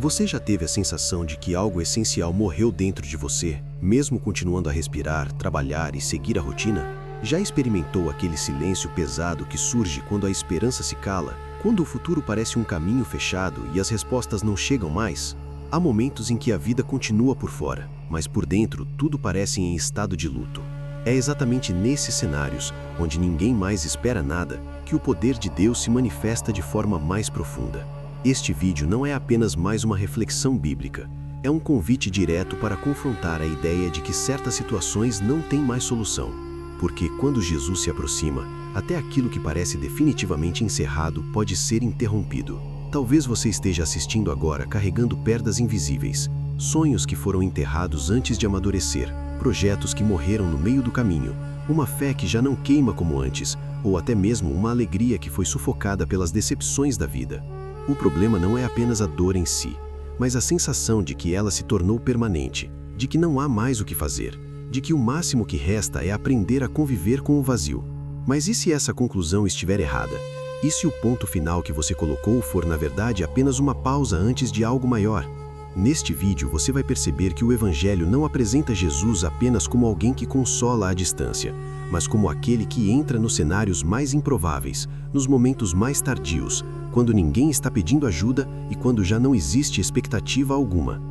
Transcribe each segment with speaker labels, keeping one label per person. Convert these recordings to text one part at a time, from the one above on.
Speaker 1: Você já teve a sensação de que algo essencial morreu dentro de você, mesmo continuando a respirar, trabalhar e seguir a rotina? Já experimentou aquele silêncio pesado que surge quando a esperança se cala, quando o futuro parece um caminho fechado e as respostas não chegam mais? Há momentos em que a vida continua por fora, mas por dentro tudo parece em estado de luto. É exatamente nesses cenários, onde ninguém mais espera nada, que o poder de Deus se manifesta de forma mais profunda. Este vídeo não é apenas mais uma reflexão bíblica, é um convite direto para confrontar a ideia de que certas situações não têm mais solução. Porque quando Jesus se aproxima, até aquilo que parece definitivamente encerrado pode ser interrompido. Talvez você esteja assistindo agora carregando perdas invisíveis, sonhos que foram enterrados antes de amadurecer, projetos que morreram no meio do caminho, uma fé que já não queima como antes, ou até mesmo uma alegria que foi sufocada pelas decepções da vida. O problema não é apenas a dor em si, mas a sensação de que ela se tornou permanente, de que não há mais o que fazer, de que o máximo que resta é aprender a conviver com o vazio. Mas e se essa conclusão estiver errada? E se o ponto final que você colocou for, na verdade, apenas uma pausa antes de algo maior? Neste vídeo você vai perceber que o Evangelho não apresenta Jesus apenas como alguém que consola à distância, mas como aquele que entra nos cenários mais improváveis, nos momentos mais tardios, quando ninguém está pedindo ajuda e quando já não existe expectativa alguma.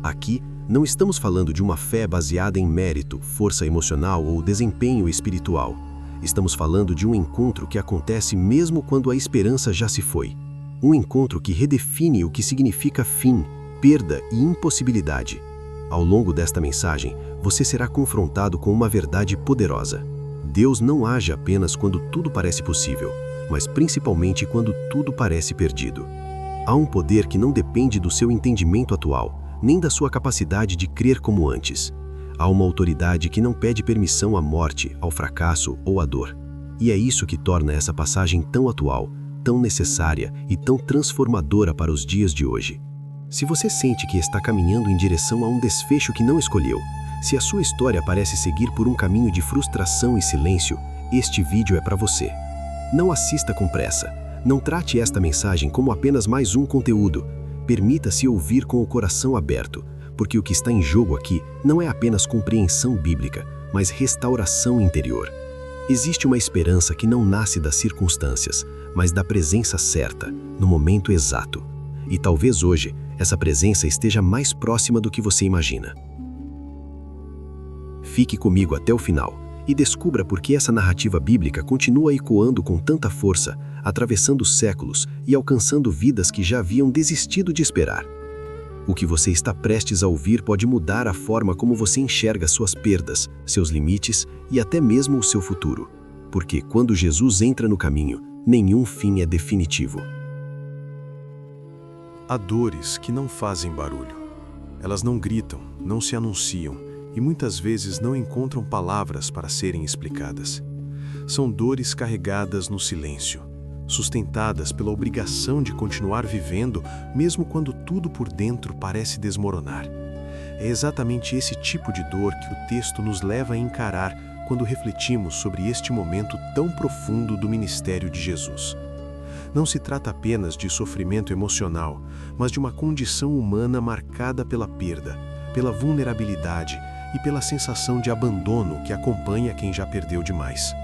Speaker 1: Aqui, não estamos falando de uma fé baseada em mérito, força emocional ou desempenho espiritual. Estamos falando de um encontro que acontece mesmo quando a esperança já se foi. Um encontro que redefine o que significa fim, perda e impossibilidade. Ao longo desta mensagem, você será confrontado com uma verdade poderosa. Deus não age apenas quando tudo parece possível, mas principalmente quando tudo parece perdido. Há um poder que não depende do seu entendimento atual, nem da sua capacidade de crer como antes. Há uma autoridade que não pede permissão à morte, ao fracasso ou à dor. E é isso que torna essa passagem tão atual, tão necessária e tão transformadora para os dias de hoje. Se você sente que está caminhando em direção a um desfecho que não escolheu, se a sua história parece seguir por um caminho de frustração e silêncio, este vídeo é para você. Não assista com pressa. Não trate esta mensagem como apenas mais um conteúdo. Permita-se ouvir com o coração aberto, porque o que está em jogo aqui não é apenas compreensão bíblica, mas restauração interior. Existe uma esperança que não nasce das circunstâncias, mas da presença certa, no momento exato. E talvez hoje, essa presença esteja mais próxima do que você imagina. Fique comigo até o final e descubra por que essa narrativa bíblica continua ecoando com tanta força, atravessando séculos e alcançando vidas que já haviam desistido de esperar. O que você está prestes a ouvir pode mudar a forma como você enxerga suas perdas, seus limites e até mesmo o seu futuro. Porque quando Jesus entra no caminho, nenhum fim é definitivo.
Speaker 2: Há dores que não fazem barulho. Elas não gritam, não se anunciam e muitas vezes não encontram palavras para serem explicadas. São dores carregadas no silêncio, sustentadas pela obrigação de continuar vivendo mesmo quando tudo por dentro parece desmoronar. É exatamente esse tipo de dor que o texto nos leva a encarar quando refletimos sobre este momento tão profundo do ministério de Jesus. Não se trata apenas de sofrimento emocional, mas de uma condição humana marcada pela perda, pela vulnerabilidade e pela sensação de abandono que acompanha quem já perdeu demais.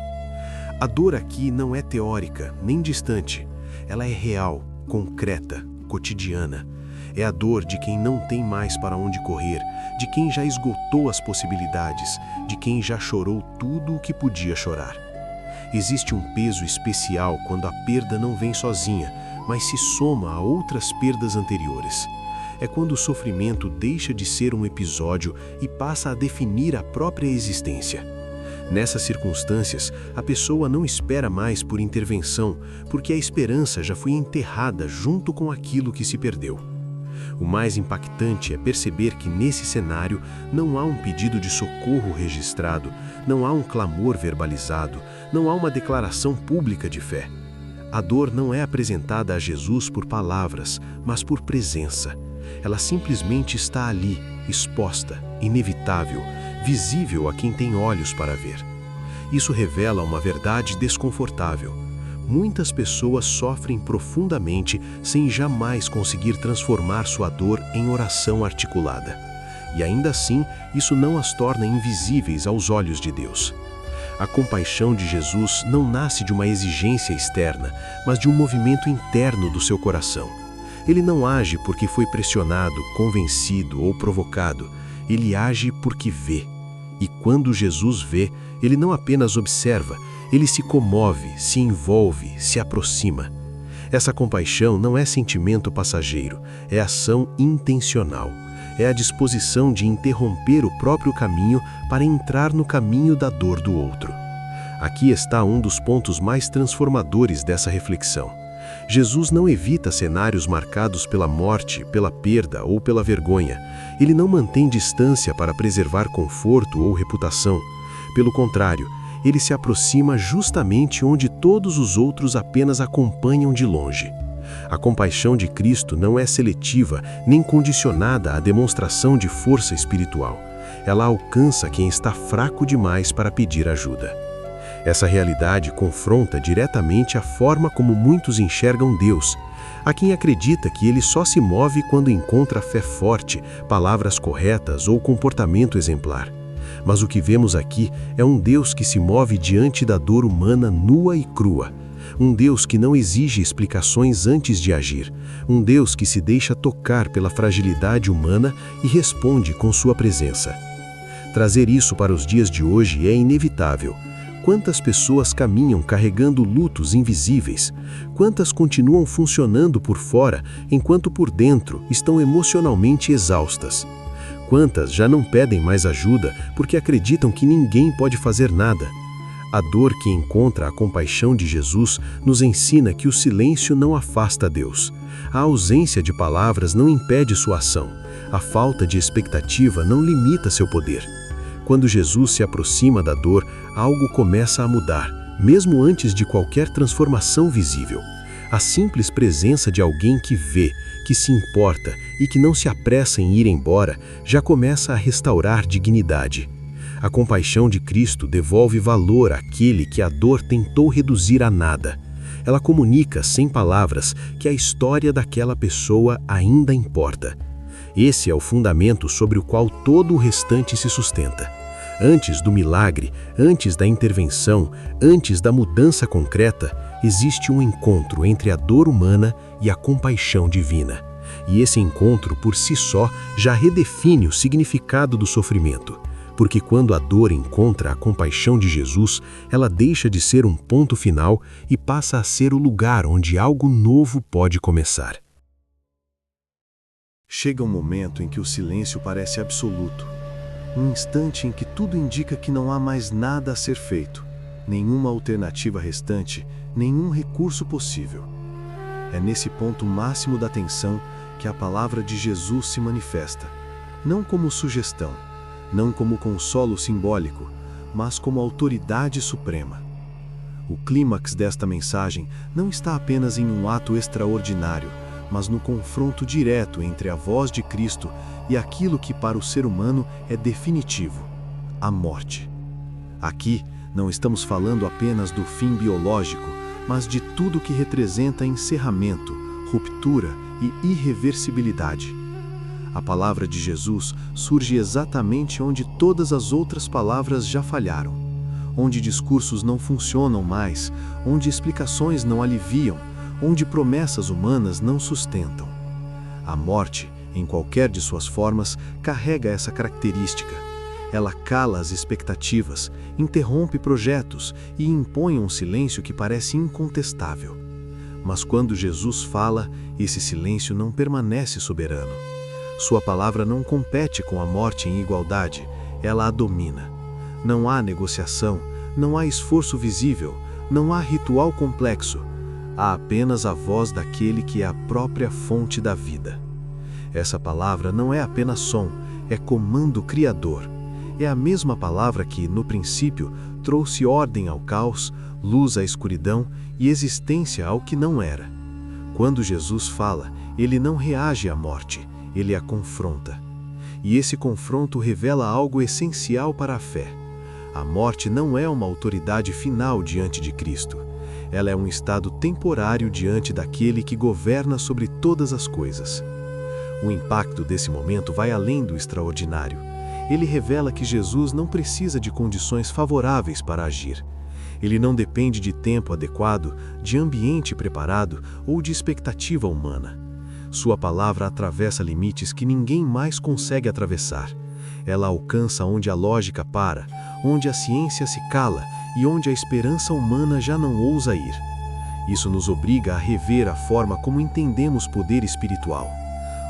Speaker 2: A dor aqui não é teórica, nem distante. Ela é real, concreta, cotidiana. É a dor de quem não tem mais para onde correr, de quem já esgotou as possibilidades, de quem já chorou tudo o que podia chorar. Existe um peso especial quando a perda não vem sozinha, mas se soma a outras perdas anteriores. É quando o sofrimento deixa de ser um episódio e passa a definir a própria existência. Nessas circunstâncias, a pessoa não espera mais por intervenção, porque a esperança já foi enterrada junto com aquilo que se perdeu. O mais impactante é perceber que nesse cenário não há um pedido de socorro registrado, não há um clamor verbalizado, não há uma declaração pública de fé. A dor não é apresentada a Jesus por palavras, mas por presença. Ela simplesmente está ali, exposta, inevitável, visível a quem tem olhos para ver. Isso revela uma verdade desconfortável.
Speaker 1: muitas pessoas sofrem profundamente sem jamais conseguir transformar sua dor em oração articulada. E ainda assim, isso não as torna invisíveis aos olhos de Deus. A compaixão de Jesus não nasce de uma exigência externa, mas de um movimento interno do seu coração. Ele não age porque foi pressionado, convencido ou provocado. Ele age porque vê. E quando Jesus vê, ele não apenas observa, ele se comove, se envolve, se aproxima. Essa compaixão não é sentimento passageiro, é ação intencional. É a disposição de interromper o próprio caminho para entrar no caminho da dor do outro. Aqui está um dos pontos mais transformadores dessa reflexão. Jesus não evita cenários marcados pela morte, pela perda ou pela vergonha. Ele não mantém distância para preservar conforto ou reputação. Pelo contrário, ele se aproxima justamente onde todos os outros apenas acompanham de longe. A compaixão de Cristo não é seletiva nem condicionada à demonstração de força espiritual. Ela alcança quem está fraco demais para pedir ajuda. Essa realidade confronta diretamente a forma como muitos enxergam Deus. Há quem acredita que ele só se move quando encontra fé forte, palavras corretas ou comportamento exemplar. Mas o que vemos aqui é um Deus que se move diante da dor humana nua e crua. Um Deus que não exige explicações antes de agir. Um Deus que se deixa tocar pela fragilidade humana e responde com sua presença. Trazer isso para os dias de hoje é inevitável. Quantas pessoas caminham carregando lutos invisíveis? Quantas continuam funcionando por fora, enquanto por dentro estão emocionalmente exaustas? Quantas já não pedem mais ajuda porque acreditam que ninguém pode fazer nada? A dor que encontra a compaixão de Jesus nos ensina que o silêncio não afasta Deus. A ausência de palavras não impede sua ação. A falta de expectativa não limita seu poder. Quando Jesus se aproxima da dor, algo começa a mudar, mesmo antes de qualquer transformação visível. A simples presença de alguém que vê, que se importa e que não se apressa em ir embora, já começa a restaurar dignidade. A compaixão de Cristo devolve valor àquele que a dor tentou reduzir a nada. Ela comunica, sem palavras, que a história daquela pessoa ainda importa. Esse é o fundamento sobre o qual todo o restante se sustenta. Antes do milagre, antes da intervenção, antes da mudança concreta, existe um encontro entre a dor humana e a compaixão divina. E esse encontro, por si só, já redefine o significado do sofrimento. Porque quando a dor encontra a compaixão de Jesus, ela deixa de ser um ponto final e passa a ser o lugar onde algo novo pode começar.
Speaker 2: Chega um momento em que o silêncio parece absoluto. Um instante em que tudo indica que não há mais nada a ser feito, nenhuma alternativa restante, nenhum recurso possível. É nesse ponto máximo da tensão que a palavra de Jesus se manifesta, não como sugestão, não como consolo simbólico, mas como autoridade suprema. O clímax desta mensagem não está apenas em um ato extraordinário, mas no confronto direto entre a voz de Cristo e aquilo que para o ser humano é definitivo, a morte. Aqui não estamos falando apenas do fim biológico, mas de tudo que representa encerramento, ruptura e irreversibilidade. A palavra de Jesus surge exatamente onde todas as outras palavras já falharam, onde discursos não funcionam mais, onde explicações não aliviam, onde promessas humanas não sustentam. A morte, em qualquer de suas formas, carrega essa característica. Ela cala as expectativas, interrompe projetos e impõe um silêncio que parece incontestável. Mas quando Jesus fala, esse silêncio não permanece soberano. Sua palavra não compete com a morte em igualdade, ela a domina. Não há negociação, não há esforço visível, não há ritual complexo. Há apenas a voz daquele que é a própria fonte da vida. Essa palavra não é apenas som, é comando criador. É a mesma palavra que, no princípio, trouxe ordem ao caos, luz à escuridão e existência ao que não era. Quando Jesus fala, ele não reage à morte, ele a confronta. E esse confronto revela algo essencial para a fé. A morte não é uma autoridade final diante de Cristo. Ela é um estado temporário diante daquele que governa sobre todas as coisas. O impacto desse momento vai além do extraordinário. Ele revela que Jesus não precisa de condições favoráveis para agir. Ele não depende de tempo adequado, de ambiente preparado ou de expectativa humana. Sua palavra atravessa limites que ninguém mais consegue atravessar. Ela alcança onde a lógica para, onde a ciência se cala e onde a esperança humana já não ousa ir. Isso nos obriga a rever a forma como entendemos poder espiritual.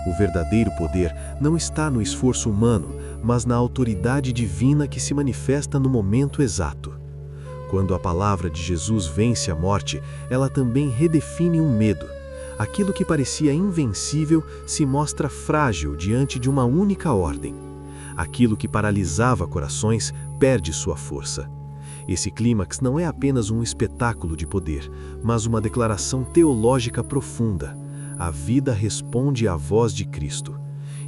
Speaker 2: O verdadeiro poder não está no esforço humano, mas na autoridade divina que se manifesta no momento exato. Quando a palavra de Jesus vence a morte, ela também redefine o medo. Aquilo que parecia invencível se mostra frágil diante de uma única ordem. Aquilo que paralisava corações perde sua força. Esse clímax não é apenas um espetáculo de poder, mas uma declaração teológica profunda. A vida responde à voz de Cristo.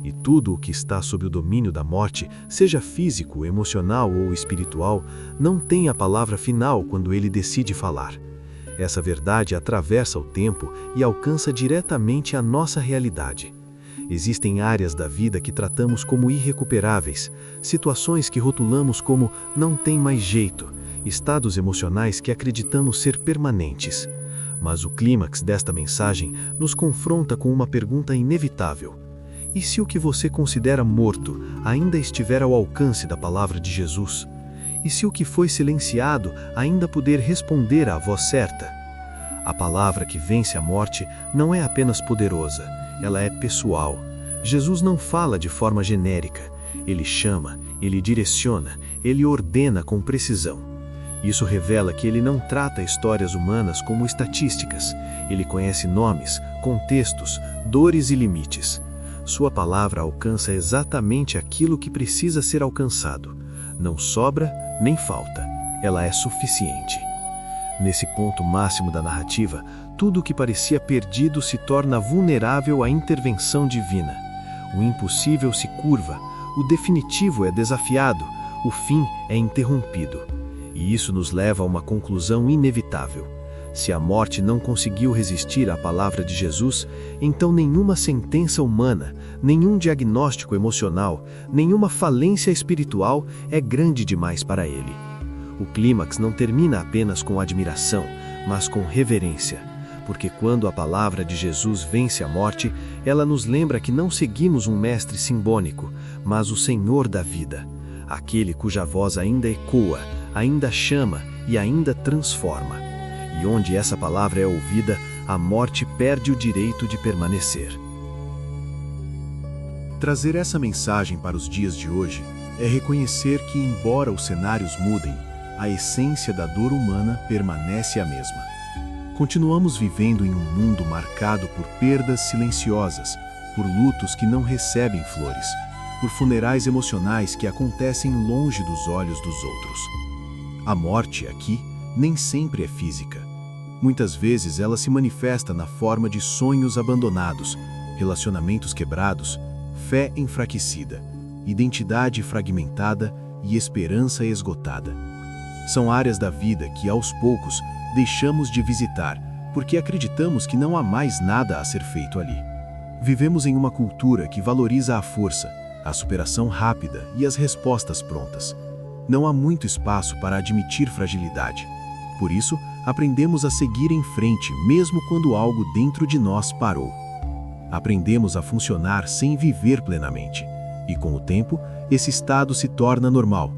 Speaker 2: E tudo o que está sob o domínio da morte, seja físico, emocional ou espiritual, não tem a palavra final quando ele decide falar. Essa verdade atravessa o tempo e alcança diretamente a nossa realidade. Existem áreas da vida que tratamos como irrecuperáveis, situações que rotulamos como não tem mais jeito, estados emocionais que acreditamos ser permanentes. Mas o clímax desta mensagem nos confronta com uma pergunta inevitável. E se o que você considera morto ainda estiver ao alcance da palavra de Jesus? E se o que foi silenciado ainda puder responder à voz certa? A palavra que vence a morte não é apenas poderosa, ela é pessoal. Jesus não fala de forma genérica. Ele chama, ele direciona, ele ordena com precisão. Isso revela que ele não trata histórias humanas como estatísticas. Ele conhece nomes, contextos, dores e limites. Sua palavra alcança exatamente aquilo que precisa ser alcançado. Não sobra nem falta. Ela é suficiente. Nesse ponto máximo da narrativa, tudo o que parecia perdido se torna vulnerável à intervenção divina. O impossível se curva, o definitivo é desafiado, o fim é interrompido. E isso nos leva a uma conclusão inevitável. Se a morte não conseguiu resistir à palavra de Jesus, então nenhuma sentença humana, nenhum diagnóstico emocional, nenhuma falência espiritual é grande demais para ele. O clímax não termina apenas com admiração, mas com reverência, porque quando a palavra de Jesus vence a morte, ela nos lembra que não seguimos um mestre simbólico, mas o Senhor da vida, aquele cuja voz ainda ecoa, ainda chama e ainda transforma. E onde essa palavra é ouvida, a morte perde o direito de permanecer.
Speaker 3: Trazer essa mensagem para os dias de hoje é reconhecer que, embora os cenários mudem, a essência da dor humana permanece a mesma. Continuamos vivendo em um mundo marcado por perdas silenciosas, por lutos que não recebem flores, por funerais emocionais que acontecem longe dos olhos dos outros. A morte, aqui, nem sempre é física. Muitas vezes ela se manifesta na forma de sonhos abandonados, relacionamentos quebrados, fé enfraquecida, identidade fragmentada e esperança esgotada. São áreas da vida que, aos poucos, deixamos de visitar, porque acreditamos que não há mais nada a ser feito ali. Vivemos em uma cultura que valoriza a força, a superação rápida e as respostas prontas. Não há muito espaço para admitir fragilidade. Por isso, aprendemos a seguir em frente mesmo quando algo dentro de nós parou. Aprendemos a funcionar sem viver plenamente. E com o tempo, esse estado se torna normal.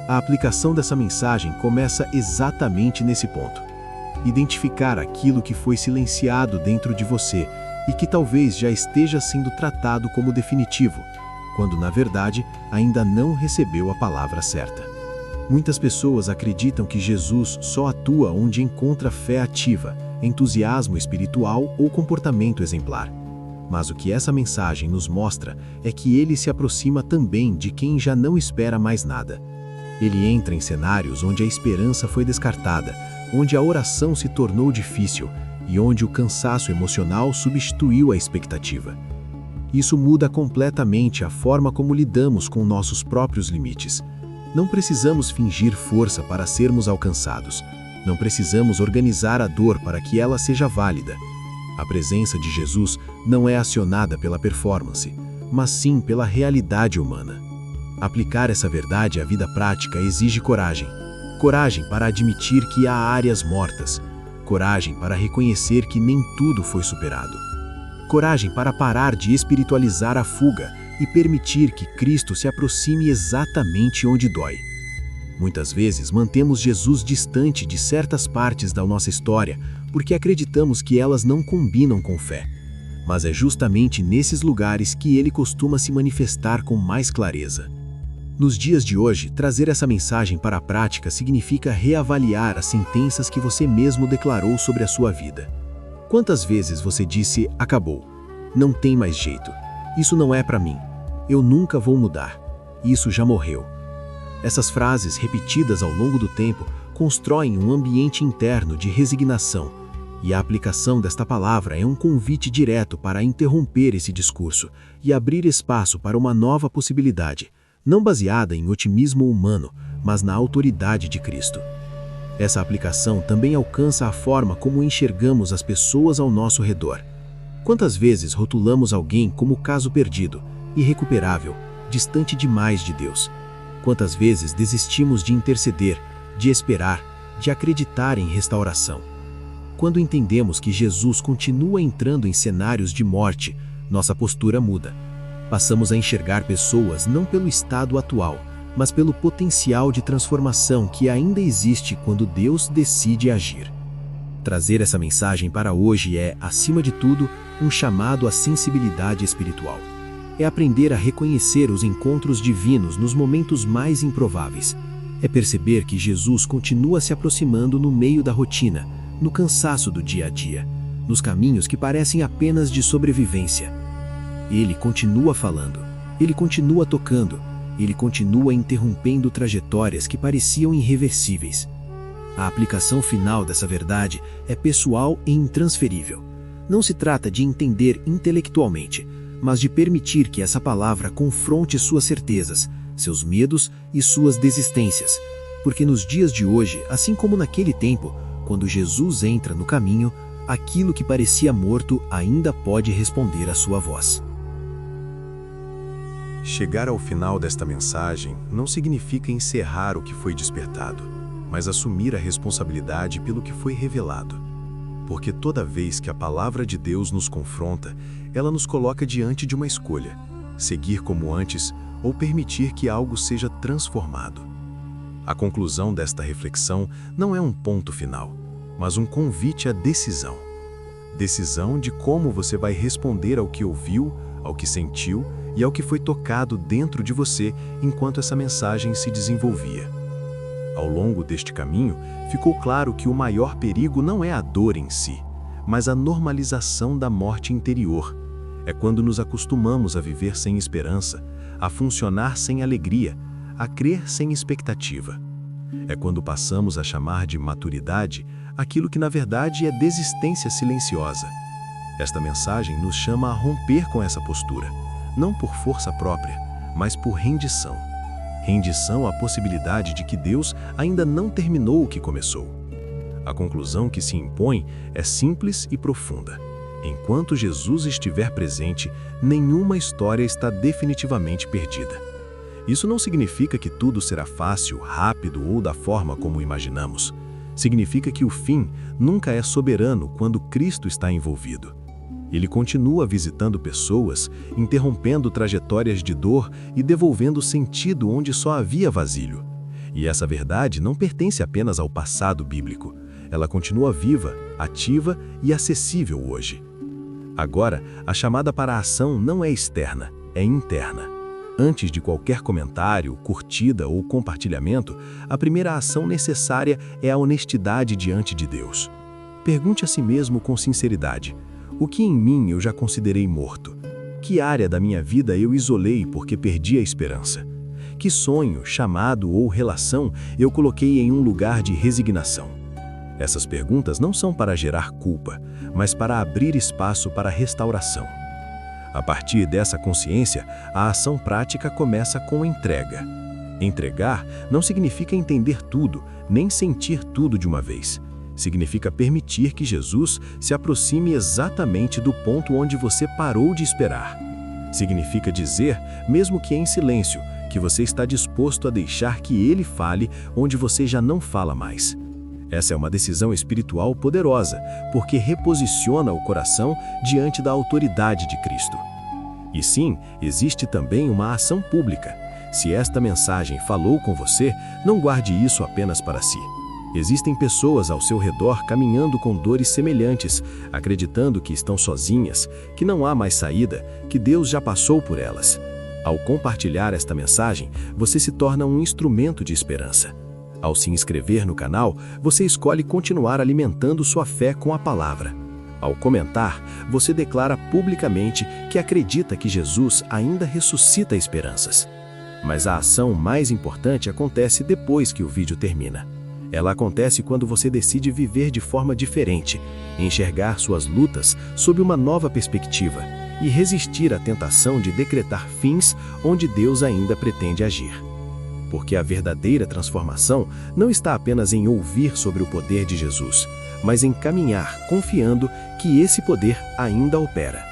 Speaker 3: A aplicação dessa mensagem começa exatamente nesse ponto. Identificar aquilo que foi silenciado dentro de você e que talvez já esteja sendo tratado como definitivo, quando na verdade ainda não recebeu a palavra certa. Muitas pessoas acreditam que Jesus só atua onde encontra fé ativa, entusiasmo espiritual ou comportamento exemplar. Mas o que essa mensagem nos mostra é que ele se aproxima também de quem já não espera mais nada. Ele entra em cenários onde a esperança foi descartada, onde a oração se tornou difícil e onde o cansaço emocional substituiu a expectativa. Isso muda completamente a forma como lidamos com nossos próprios limites. Não precisamos fingir força para sermos alcançados. Não precisamos organizar a dor para que ela seja válida. A presença de Jesus não é acionada pela performance, mas sim pela realidade humana. Aplicar essa verdade à vida prática exige coragem. Coragem para admitir que há áreas mortas. Coragem para reconhecer que nem tudo foi superado. Coragem para parar de espiritualizar a fuga e permitir que Cristo se aproxime exatamente onde dói. Muitas vezes mantemos Jesus distante de certas partes da nossa história porque acreditamos que elas não combinam com fé. Mas é justamente nesses lugares que ele costuma se manifestar com mais clareza. Nos dias de hoje, trazer essa mensagem para a prática significa reavaliar as sentenças que você mesmo declarou sobre a sua vida. Quantas vezes você disse, acabou, não tem mais jeito, isso não é para mim, eu nunca vou mudar, isso já morreu. Essas frases repetidas ao longo do tempo constroem um ambiente interno de resignação, e a aplicação desta palavra é um convite direto para interromper esse discurso e abrir espaço para uma nova possibilidade, não baseada em otimismo humano, mas na autoridade de Cristo. Essa aplicação também alcança a forma como enxergamos as pessoas ao nosso redor. Quantas vezes rotulamos alguém como caso perdido, irrecuperável, distante demais de Deus? Quantas vezes desistimos de interceder, de esperar, de acreditar em restauração? Quando entendemos que Jesus continua entrando em cenários de morte, nossa postura muda. Passamos a enxergar pessoas não pelo estado atual, mas pelo potencial de transformação que ainda existe quando Deus decide agir. Trazer essa mensagem para hoje é, acima de tudo, um chamado à sensibilidade espiritual. É aprender a reconhecer os encontros divinos nos momentos mais improváveis. É perceber que Jesus continua se aproximando no meio da rotina, no cansaço do dia a dia, nos caminhos que parecem apenas de sobrevivência. Ele continua falando, ele continua tocando, ele continua interrompendo trajetórias que pareciam irreversíveis. A aplicação final dessa verdade é pessoal e intransferível. Não se trata de entender intelectualmente, mas de permitir que essa palavra confronte suas certezas, seus medos e suas desistências. Porque nos dias de hoje, assim como naquele tempo, quando Jesus entra no caminho, aquilo que parecia morto ainda pode responder à sua voz.
Speaker 2: Chegar ao final desta mensagem não significa encerrar o que foi despertado, mas assumir a responsabilidade pelo que foi revelado. Porque toda vez que a palavra de Deus nos confronta, ela nos coloca diante de uma escolha: seguir como antes ou permitir que algo seja transformado. A conclusão desta reflexão não é um ponto final, mas um convite à decisão. Decisão de como você vai responder ao que ouviu, ao que sentiu e ao que foi tocado dentro de você enquanto essa mensagem se desenvolvia. Ao longo deste caminho, ficou claro que o maior perigo não é a dor em si, mas a normalização da morte interior. É quando nos acostumamos a viver sem esperança, a funcionar sem alegria, a crer sem expectativa. É quando passamos a chamar de maturidade aquilo que na verdade é desistência silenciosa. Esta mensagem nos chama a romper com essa postura, não por força própria, mas por rendição. Rendição à possibilidade de que Deus ainda não terminou o que começou. A conclusão que se impõe é simples e profunda. Enquanto Jesus estiver presente, nenhuma história está definitivamente perdida. Isso não significa que tudo será fácil, rápido ou da forma como imaginamos. Significa que o fim nunca é soberano quando Cristo está envolvido. Ele continua visitando pessoas, interrompendo trajetórias de dor e devolvendo sentido onde só havia vazio. E essa verdade não pertence apenas ao passado bíblico. Ela continua viva, ativa e acessível hoje. Agora, a chamada para a ação não é externa, é interna. Antes de qualquer comentário, curtida ou compartilhamento, a primeira ação necessária é a honestidade diante de Deus. Pergunte a si mesmo com sinceridade: o que em mim eu já considerei morto? Que área da minha vida eu isolei porque perdi a esperança? Que sonho, chamado ou relação eu coloquei em um lugar de resignação? Essas perguntas não são para gerar culpa, mas para abrir espaço para a restauração. A partir dessa consciência, a ação prática começa com entrega.
Speaker 3: Entregar não significa entender tudo, nem sentir tudo de uma vez. Significa permitir que Jesus se aproxime exatamente do ponto onde você parou de esperar. Significa dizer, mesmo que em silêncio, que você está disposto a deixar que Ele fale onde você já não fala mais. Essa é uma decisão espiritual poderosa, porque reposiciona o coração diante da autoridade de Cristo. E sim, existe também uma ação pública. Se esta mensagem falou com você, não guarde isso apenas para si. Existem pessoas ao seu redor caminhando com dores semelhantes, acreditando que estão sozinhas, que não há mais saída, que Deus já passou por elas. Ao compartilhar esta mensagem, você se torna um instrumento de esperança. Ao se inscrever no canal, você escolhe continuar alimentando sua fé com a palavra. Ao comentar, você declara publicamente que acredita que Jesus ainda ressuscita esperanças. Mas a ação mais importante acontece depois que o vídeo termina. Ela acontece quando você decide viver de forma diferente, enxergar suas lutas sob uma nova perspectiva e resistir à tentação de decretar fins onde Deus ainda pretende agir. Porque a verdadeira transformação não está apenas em ouvir sobre o poder de Jesus, mas em caminhar confiando que esse poder ainda opera.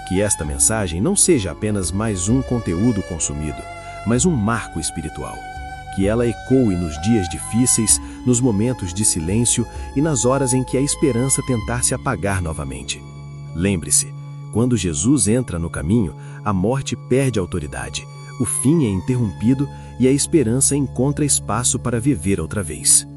Speaker 3: Que esta mensagem não seja apenas mais um conteúdo consumido, mas um marco espiritual. Que ela ecoe nos dias difíceis, nos momentos de silêncio e nas horas em que a esperança tentar se apagar novamente. Lembre-se, quando Jesus entra no caminho, a morte perde autoridade, o fim é interrompido e a esperança encontra espaço para viver outra vez.